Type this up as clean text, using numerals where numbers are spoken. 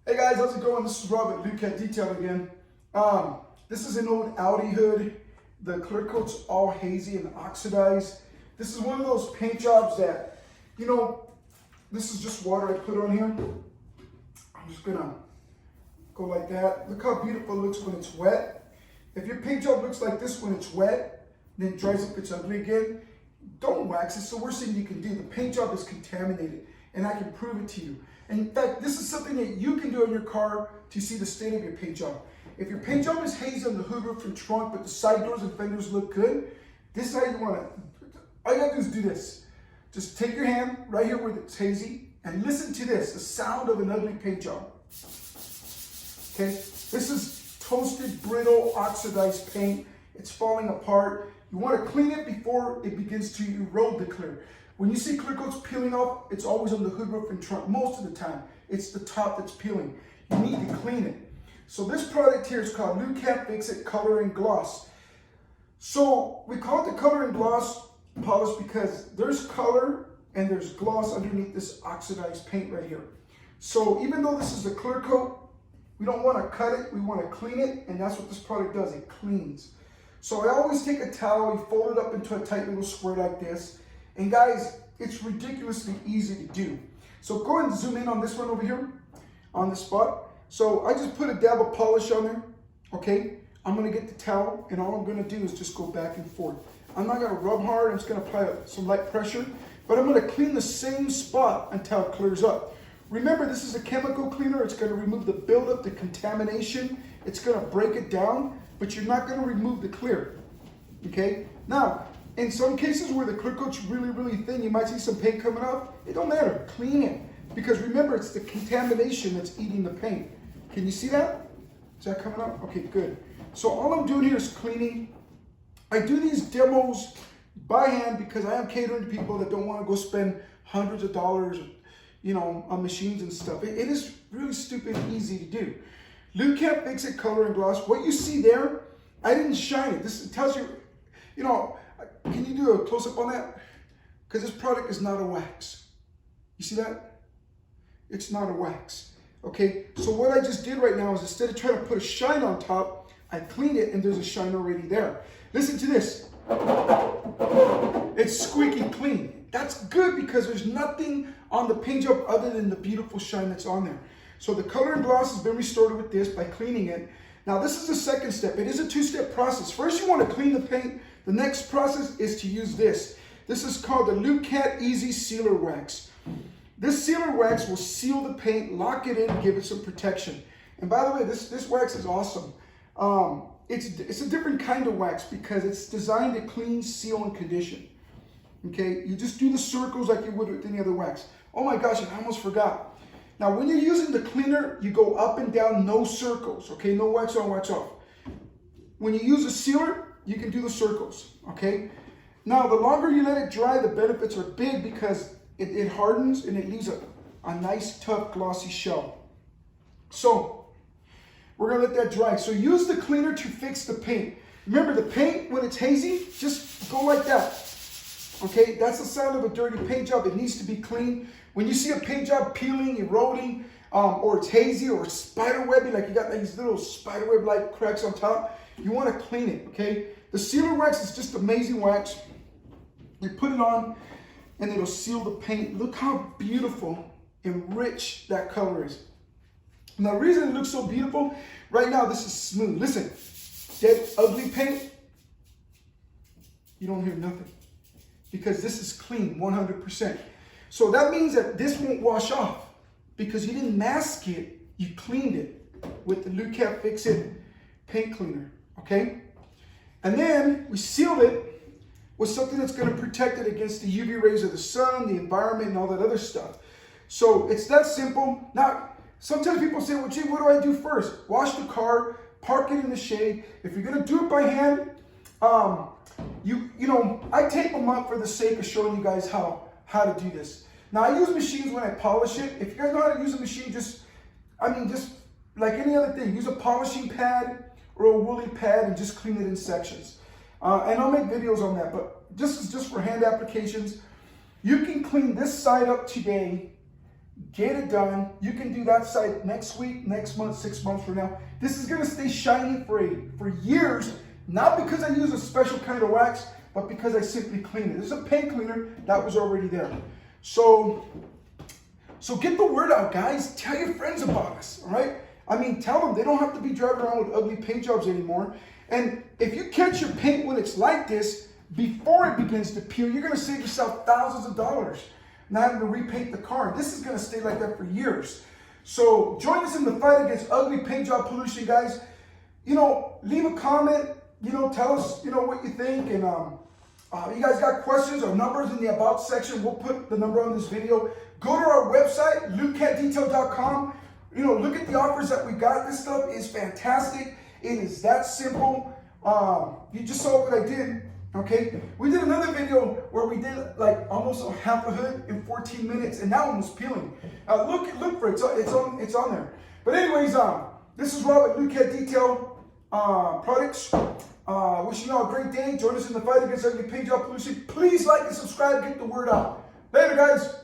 Hey guys, how's it going? This is Rob at Lukat Detail again. This is an old Audi hood. The clear coat's all hazy and oxidized. This is one of those paint jobs that, this is just water I put on here. I'm just gonna go like that. Look how beautiful it looks when it's wet. If your paint job looks like this when it's wet, then it dries up, it's ugly again, don't wax it. It's the worst thing you can do. The paint job is contaminated, and I can prove it to you. And in fact, this is something that you can do in your car to see the state of your paint job. If your paint job is hazy on the hood, roof, and trunk, but the side doors and fenders look good, this is how you want to, all you gotta do is do this. Just take your hand right here where it's hazy and listen to this, the sound of an ugly paint job. Okay, this is toasted, brittle, oxidized paint. It's falling apart. You want to clean it before it begins to erode the clear. When you see clear coats peeling off, it's always on the hood, roof, and trunk. Most of the time, it's the top that's peeling. You need to clean it. So this product here is called Lukat Fix-It Color and Gloss. So we call it the color and gloss polish because there's color and there's gloss underneath this oxidized paint right here. So even though this is a clear coat, we don't want to cut it, we want to clean it, and that's what this product does, it cleans. So I always take a towel, we fold it up into a tight little square like this. And guys, it's ridiculously easy to do. So go ahead and zoom in on this one over here, on the spot. So I just put a dab of polish on there, okay? I'm gonna get the towel, and all I'm gonna do is just go back and forth. I'm not gonna rub hard, I'm just gonna apply some light pressure, but I'm gonna clean the same spot until it clears up. Remember, this is a chemical cleaner. It's gonna remove the buildup, the contamination. It's gonna break it down, but you're not gonna remove the clear, okay? Now, in some cases where the clear coat's really, really thin, you might see some paint coming off. It don't matter, clean it. Because remember, it's the contamination that's eating the paint. Can you see that? Is that coming out? Okay, good. So all I'm doing here is cleaning. I do these demos by hand because I am catering to people that don't want to go spend hundreds of dollars, on machines and stuff. It is really stupid easy to do. Lukat Fix-It Color and Gloss. What you see there, I didn't shine it. This tells you, can you do a close-up on that? Because this product is not a wax. You see that? It's not a wax. Okay, so what I just did right now is instead of trying to put a shine on top, I cleaned it and there's a shine already there. Listen to this. It's squeaky clean. That's good because there's nothing on the paint job other than the beautiful shine that's on there. So the color and gloss has been restored with this by cleaning it. Now this is the second step. It is a two-step process. First you want to clean the paint. The next process is to use this. This is called the Lukat Easy Sealer Wax. This sealer wax will seal the paint, lock it in, and give it some protection. And by the way, this wax is awesome. It's a different kind of wax because it's designed to clean, seal, and condition. Okay, you just do the circles like you would with any other wax. Oh my gosh, I almost forgot. Now, when you're using the cleaner, you go up and down, no circles. Okay, no wax on, wax off. When you use a sealer, you can do the circles. Okay. Now, the longer you let it dry, the benefits are big because it hardens and it leaves a nice, tough, glossy shell. So, we're going to let that dry. So, use the cleaner to fix the paint. Remember, the paint, when it's hazy, just go like that. Okay, that's the sound of a dirty paint job. It needs to be clean. When you see a paint job peeling, eroding, or it's hazy or spider webby, like you got these little spider web-like cracks on top, you want to clean it, okay? The sealer wax is just amazing wax. You put it on, and it'll seal the paint. Look how beautiful and rich that color is. Now, the reason it looks so beautiful, right now, this is smooth. Listen, dead ugly paint, you don't hear nothing because this is clean, 100%. So that means that this won't wash off because you didn't mask it, you cleaned it with the Lukat Fix-It paint cleaner, okay? And then we sealed it with something that's going to protect it against the UV rays of the sun, the environment, and all that other stuff. So it's that simple. Now, sometimes people say, well, gee, what do I do first? Wash the car, park it in the shade. If you're going to do it by hand, I tape them up for the sake of showing you guys how to do this. Now, I use machines when I polish it. If you guys know how to use a machine, just like any other thing, use a polishing pad or a woolly pad and just clean it in sections. And I'll make videos on that, but this is just for hand applications. You can clean this side up today Get it done. You can do that side next week, next month, 6 months from now. This is going to stay shiny for years, not because I use a special kind of wax, but because I simply clean it. This is a paint cleaner that was already there. So get the word out, guys. Tell your friends about us, all right? I mean, tell them they don't have to be driving around with ugly paint jobs anymore. And if you catch your paint when it's like this, before it begins to peel, you're going to save yourself thousands of dollars not having to repaint the car. This is going to stay like that for years. So join us in the fight against ugly paint job pollution, guys. You know, leave a comment. You know, tell us, you know, what you think. And you guys got questions or numbers in the about section, we'll put the number on this video. Go to our website, lukatdetail.com. You know, look at the offers that we got. This stuff is fantastic. It is that simple. You just saw what I did. Okay, we did another video where we did like almost a half a hood in 14 minutes, and that one was peeling. Look for it. It's on there. But anyways, this is Rob at Lukat Detail Products. Wishing you all a great day. Join us in the fight against ugly paint job pollution. Please like and subscribe. Get the word out. Later, guys.